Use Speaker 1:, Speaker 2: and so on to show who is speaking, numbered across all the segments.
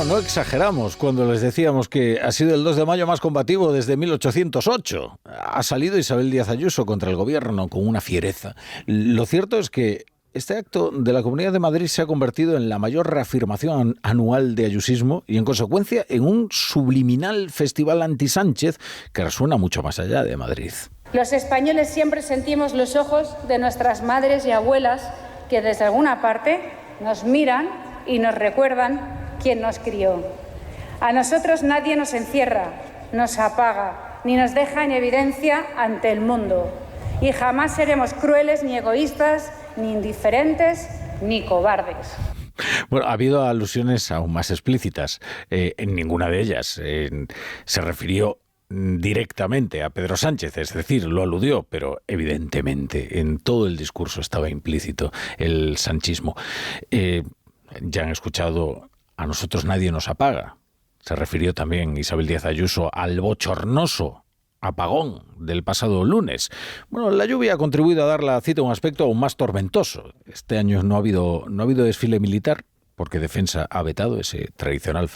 Speaker 1: No exageramos cuando les decíamos que ha sido el 2 de mayo más combativo desde 1808. Ha salido Isabel Díaz Ayuso contra el gobierno con una fiereza. Lo cierto es que este acto de la Comunidad de Madrid se ha convertido en la mayor reafirmación anual de ayusismo y, en consecuencia, en un subliminal festival anti-Sánchez que resuena mucho más allá de Madrid.
Speaker 2: Los españoles siempre sentimos los ojos de nuestras madres y abuelas que desde alguna parte nos miran y nos recuerdan quién nos crió. A nosotros nadie nos encierra, nos apaga, ni nos deja en evidencia ante el mundo. Y jamás seremos crueles ni egoístas, ni indiferentes, ni cobardes.
Speaker 1: Bueno, ha habido alusiones aún más explícitas. En ninguna de ellas se refirió directamente a Pedro Sánchez, es decir, lo aludió, pero evidentemente en todo el discurso estaba implícito el sanchismo. Ya han escuchado, a nosotros nadie nos apaga. Se refirió también Isabel Díaz Ayuso al bochornoso apagón del pasado lunes. Bueno, la lluvia ha contribuido a dar la cita un aspecto aún más tormentoso. Este año no ha habido desfile militar, porque Defensa ha vetado ese tradicional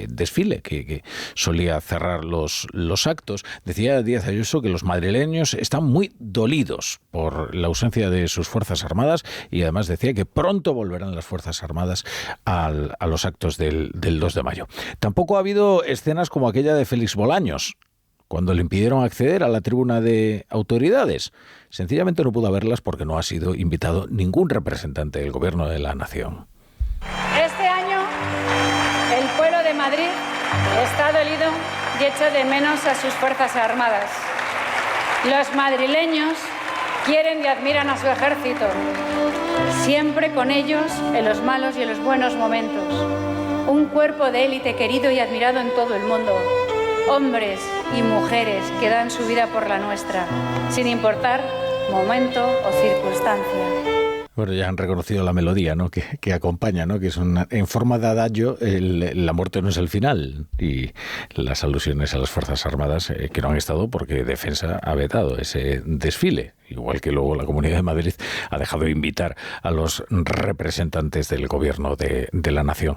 Speaker 1: desfile que solía cerrar los actos. Decía Díaz Ayuso que los madrileños están muy dolidos por la ausencia de sus Fuerzas Armadas y además decía que pronto volverán las Fuerzas Armadas a los actos del 2 de mayo. Tampoco ha habido escenas como aquella de Félix Bolaños, cuando le impidieron acceder a la tribuna de autoridades. Sencillamente no pudo verlas porque no ha sido invitado ningún representante del Gobierno de la Nación.
Speaker 2: Este año, el pueblo de Madrid está dolido y echa de menos a sus Fuerzas Armadas. Los madrileños quieren y admiran a su ejército, siempre con ellos en los malos y en los buenos momentos. Un cuerpo de élite querido y admirado en todo el mundo. Hombres y mujeres que dan su vida por la nuestra, sin importar momento o circunstancia.
Speaker 1: Bueno, ya han reconocido la melodía, ¿no?, que acompaña, ¿no?, que es en forma de adagio, la muerte no es el final, y las alusiones a las Fuerzas Armadas que no han estado porque Defensa ha vetado ese desfile, igual que luego la Comunidad de Madrid ha dejado de invitar a los representantes del Gobierno de la Nación.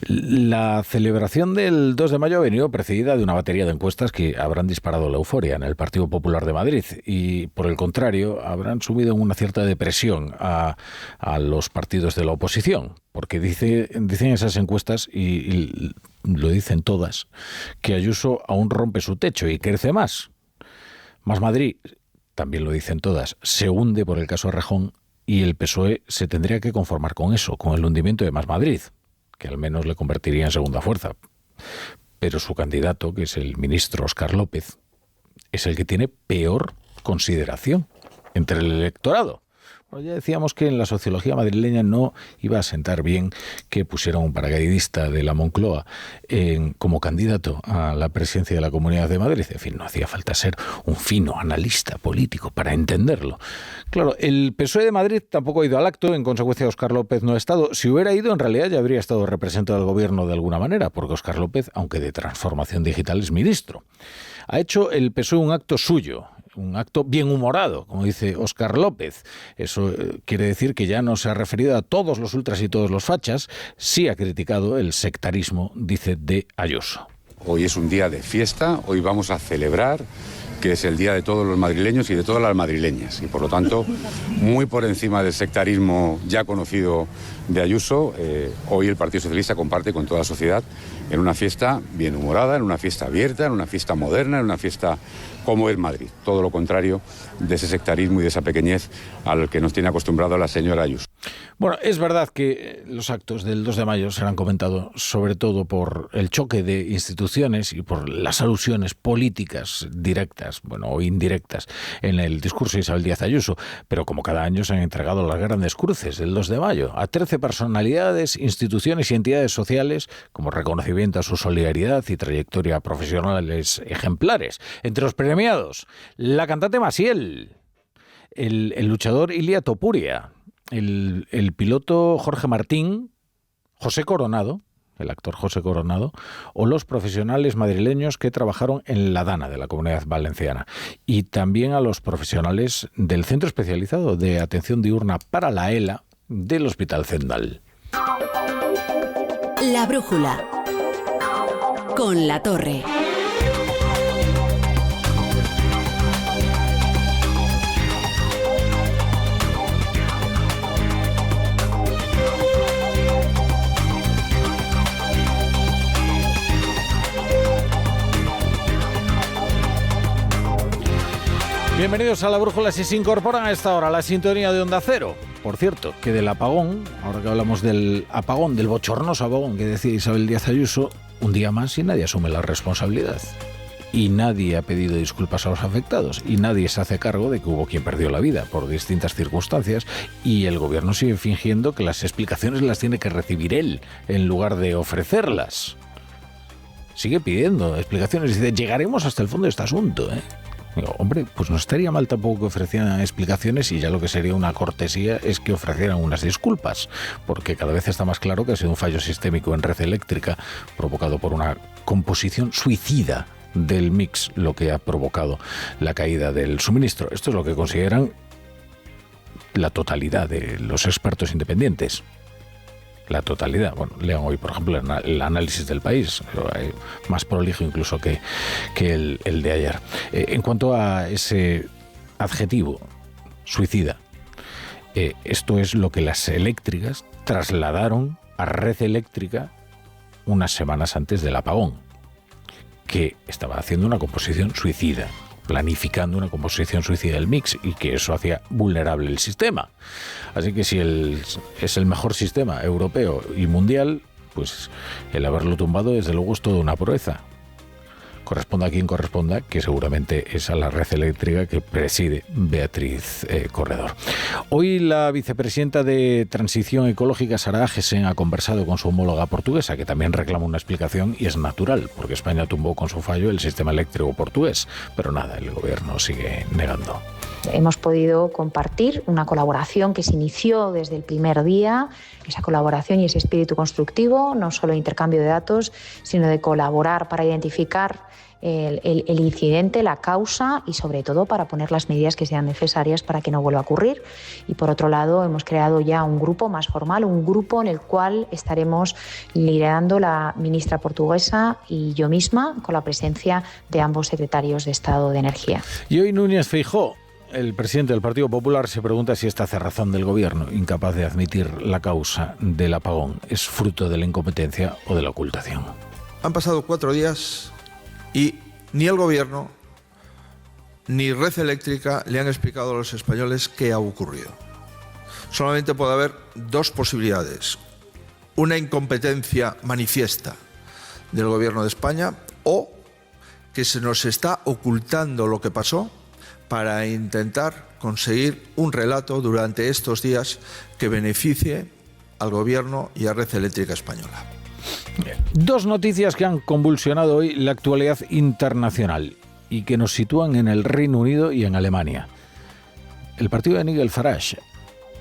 Speaker 1: La celebración del 2 de mayo ha venido precedida de una batería de encuestas que habrán disparado la euforia en el Partido Popular de Madrid y, por el contrario, habrán subido en una cierta depresión a los partidos de la oposición, porque dicen esas encuestas, y lo dicen todas, que Ayuso aún rompe su techo y crece más. Más Madrid, también lo dicen todas, se hunde por el caso Errejón y el PSOE se tendría que conformar con eso, con el hundimiento de Más Madrid, que al menos le convertiría en segunda fuerza. Pero su candidato, que es el ministro Óscar López, es el que tiene peor consideración entre el electorado. Bueno, ya decíamos que en la sociología madrileña no iba a sentar bien que pusieran un paracaidista de la Moncloa como candidato a la presidencia de la Comunidad de Madrid. En fin, no hacía falta ser un fino analista político para entenderlo. Claro, el PSOE de Madrid tampoco ha ido al acto, en consecuencia Óscar López no ha estado. Si hubiera ido, en realidad ya habría estado representado al gobierno de alguna manera, porque Óscar López, aunque de transformación digital, es ministro. Ha hecho el PSOE un acto suyo, un acto bien humorado, como dice Óscar López. Eso quiere decir que ya no se ha referido a todos los ultras y todos los fachas, sí ha criticado el sectarismo, dice, de Ayuso.
Speaker 3: Hoy es un día de fiesta, hoy vamos a celebrar que es el día de todos los madrileños y de todas las madrileñas. Y por lo tanto, muy por encima del sectarismo ya conocido de Ayuso, hoy el Partido Socialista comparte con toda la sociedad en una fiesta bien humorada, en una fiesta abierta, en una fiesta moderna, en una fiesta como es Madrid. Todo lo contrario de ese sectarismo y de esa pequeñez al que nos tiene acostumbrado la señora Ayuso.
Speaker 1: Bueno, es verdad que los actos del 2 de mayo serán comentados sobre todo por el choque de instituciones y por las alusiones políticas directas, bueno, o indirectas, en el discurso de Isabel Díaz Ayuso, pero como cada año se han entregado las grandes cruces del 2 de mayo a 13 personalidades, instituciones y entidades sociales como reconocimiento a su solidaridad y trayectoria profesionales ejemplares. Entre los premiados, la cantante Maciel, el luchador Ilia Topuria, el piloto Jorge Martín, José Coronado, el actor José Coronado, o los profesionales madrileños que trabajaron en la DANA de la Comunidad Valenciana, y también a los profesionales del Centro Especializado de Atención Diurna para la ELA del Hospital Zendal.
Speaker 4: La Brújula. con La Torre.
Speaker 1: Bienvenidos a La Brújula. Si se incorporan a esta hora a la sintonía de Onda Cero. Por cierto, que del apagón, ahora que hablamos del apagón, del bochornoso apagón que decía Isabel Díaz Ayuso, un día más y nadie asume la responsabilidad. Y nadie ha pedido disculpas a los afectados. Y nadie se hace cargo de que hubo quien perdió la vida por distintas circunstancias. Y el gobierno sigue fingiendo que las explicaciones las tiene que recibir él, en lugar de ofrecerlas. Sigue pidiendo explicaciones y dice, llegaremos hasta el fondo de este asunto, ¿eh? Digo, hombre, pues no estaría mal tampoco que ofrecieran explicaciones, y ya lo que sería una cortesía es que ofrecieran unas disculpas, porque cada vez está más claro que ha sido un fallo sistémico en red eléctrica provocado por una composición suicida del mix lo que ha provocado la caída del suministro. Esto es lo que consideran la totalidad de los expertos independientes. La totalidad. Bueno, lean hoy, por ejemplo, el análisis del País, más prolijo incluso que el de ayer. En cuanto a ese adjetivo, suicida, esto es lo que las eléctricas trasladaron a red eléctrica unas semanas antes del apagón, que estaba haciendo una composición suicida, planificando una composición suicida del mix, y que eso hacía vulnerable el sistema. Así que si es el mejor sistema europeo y mundial, pues el haberlo tumbado desde luego es toda una proeza. Corresponda a quien corresponda, que seguramente es a la red eléctrica que preside Beatriz Corredor. Hoy la vicepresidenta de Transición Ecológica, Sara Agesen, ha conversado con su homóloga portuguesa, que también reclama una explicación, y es natural, porque España tumbó con su fallo el sistema eléctrico portugués. Pero nada, el gobierno sigue negando.
Speaker 5: Hemos podido compartir una colaboración que se inició desde el primer día, esa colaboración y ese espíritu constructivo, no solo de intercambio de datos, sino de colaborar para identificar el incidente, la causa, y sobre todo para poner las medidas que sean necesarias para que no vuelva a ocurrir. Y por otro lado, hemos creado ya un grupo más formal, un grupo en el cual estaremos liderando la ministra portuguesa y yo misma, con la presencia de ambos secretarios de Estado de Energía.
Speaker 1: Y hoy Núñez Feijóo, el presidente del Partido Popular, se pregunta si esta cerrazón del gobierno, incapaz de admitir la causa del apagón, es fruto de la incompetencia o de la ocultación.
Speaker 6: Han pasado 4 días y ni el gobierno ni Red Eléctrica le han explicado a los españoles qué ha ocurrido. Solamente puede haber 2 posibilidades: una incompetencia manifiesta del gobierno de España, o que se nos está ocultando lo que pasó para intentar conseguir un relato durante estos días que beneficie al gobierno y a Red Eléctrica Española.
Speaker 1: 2 noticias que han convulsionado hoy la actualidad internacional y que nos sitúan en el Reino Unido y en Alemania. El partido de Nigel Farage,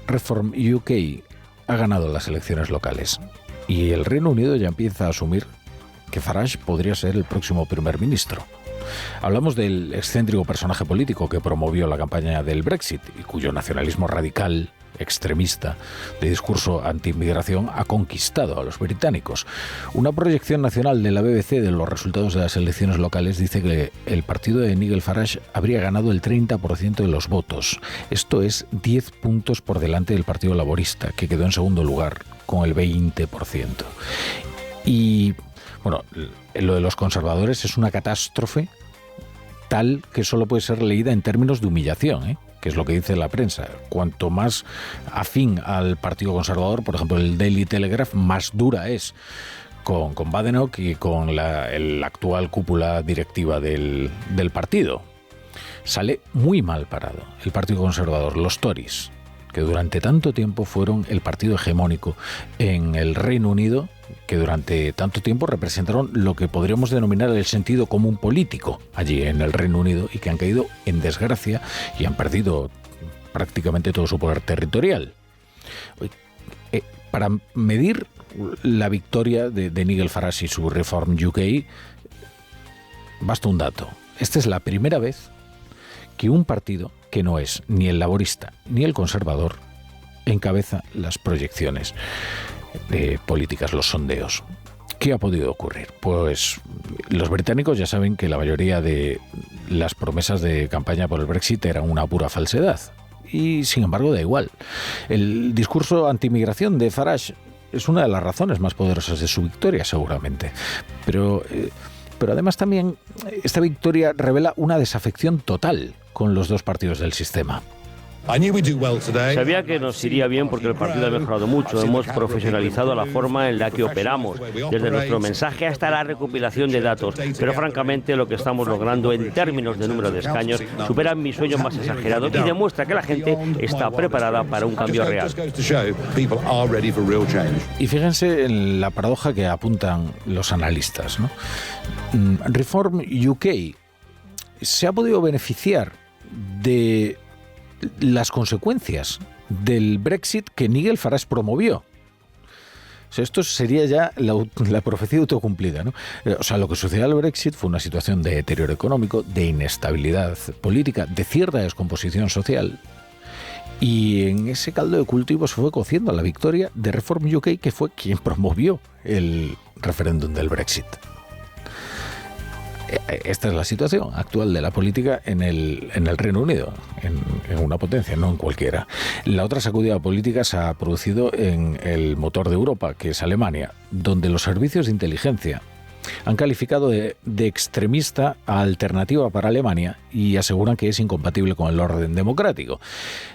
Speaker 1: Reform UK, ha ganado las elecciones locales, y el Reino Unido ya empieza a asumir que Farage podría ser el próximo primer ministro. Hablamos del excéntrico personaje político que promovió la campaña del Brexit y cuyo nacionalismo radical, extremista, de discurso anti-inmigración ha conquistado a los británicos. Una proyección nacional de la BBC de los resultados de las elecciones locales dice que el partido de Nigel Farage habría ganado el 30% de los votos. Esto es 10 puntos por delante del Partido Laborista, que quedó en segundo lugar con el 20%. Y bueno, lo de los conservadores es una catástrofe tal que solo puede ser leída en términos de humillación, que es lo que dice la prensa. Cuanto más afín al Partido Conservador, por ejemplo el Daily Telegraph, más dura es con Badenoch y con la actual cúpula directiva del partido. Sale muy mal parado el Partido Conservador, los Tories, que durante tanto tiempo fueron el partido hegemónico en el Reino Unido, que durante tanto tiempo representaron lo que podríamos denominar el sentido común político allí en el Reino Unido, y que han caído en desgracia y han perdido prácticamente todo su poder territorial. Para medir la victoria de Nigel Farage y su Reform UK, basta un dato. Esta es la primera vez que un partido que no es ni el laborista ni el conservador encabeza las proyecciones políticas, los sondeos. ¿Qué ha podido ocurrir? Pues los británicos ya saben que la mayoría de las promesas de campaña por el Brexit eran una pura falsedad. Y sin embargo da igual. El discurso antimigración de Farage es una de las razones más poderosas de su victoria, seguramente. Pero además también esta victoria revela una desafección total con los dos partidos del sistema.
Speaker 4: Sabía que nos iría bien porque el partido ha mejorado mucho. Hemos profesionalizado la forma en la que operamos, desde nuestro mensaje hasta la recopilación de datos. Pero francamente lo que estamos logrando en términos de número de escaños supera mi sueño más exagerado y demuestra que la gente está preparada para un cambio real.
Speaker 1: Y fíjense en la paradoja que apuntan los analistas, ¿no? Reform UK se ha podido beneficiar de las consecuencias del Brexit que Nigel Farage promovió. O sea, esto sería ya la profecía autocumplida, ¿no? O sea, lo que sucedió al Brexit fue una situación de deterioro económico, de inestabilidad política, de cierta descomposición social. Y en ese caldo de cultivo se fue cociendo la victoria de Reform UK, que fue quien promovió el referéndum del Brexit. Esta es la situación actual de la política en el Reino Unido, en una potencia, no en cualquiera. La otra sacudida política se ha producido en el motor de Europa, que es Alemania, donde los servicios de inteligencia han calificado de extremista a Alternativa para Alemania y aseguran que es incompatible con el orden democrático.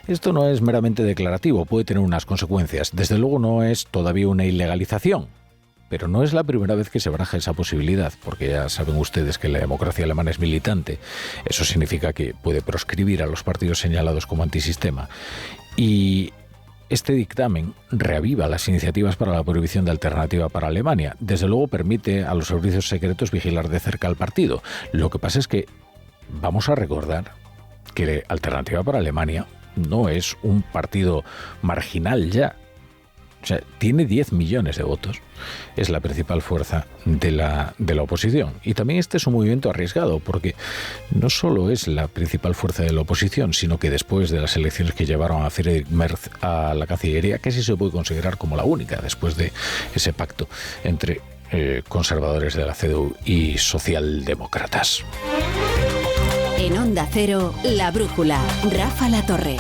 Speaker 1: Esto no es meramente declarativo, puede tener unas consecuencias. Desde luego no es todavía una ilegalización. Pero no es la primera vez que se baraja esa posibilidad, porque ya saben ustedes que la democracia alemana es militante. Eso significa que puede proscribir a los partidos señalados como antisistema. Y este dictamen reaviva las iniciativas para la prohibición de Alternativa para Alemania. Desde luego permite a los servicios secretos vigilar de cerca al partido. Lo que pasa es que vamos a recordar que Alternativa para Alemania no es un partido marginal ya. O sea, tiene 10 millones de votos. Es la principal fuerza de la oposición. Y también este es un movimiento arriesgado, porque no solo es la principal fuerza de la oposición, sino que después de las elecciones que llevaron a Friedrich Merz a la Cancillería, casi se puede considerar como la única, después de ese pacto entre conservadores de la CDU y socialdemócratas.
Speaker 7: En Onda Cero, La Brújula, Rafa La Torre.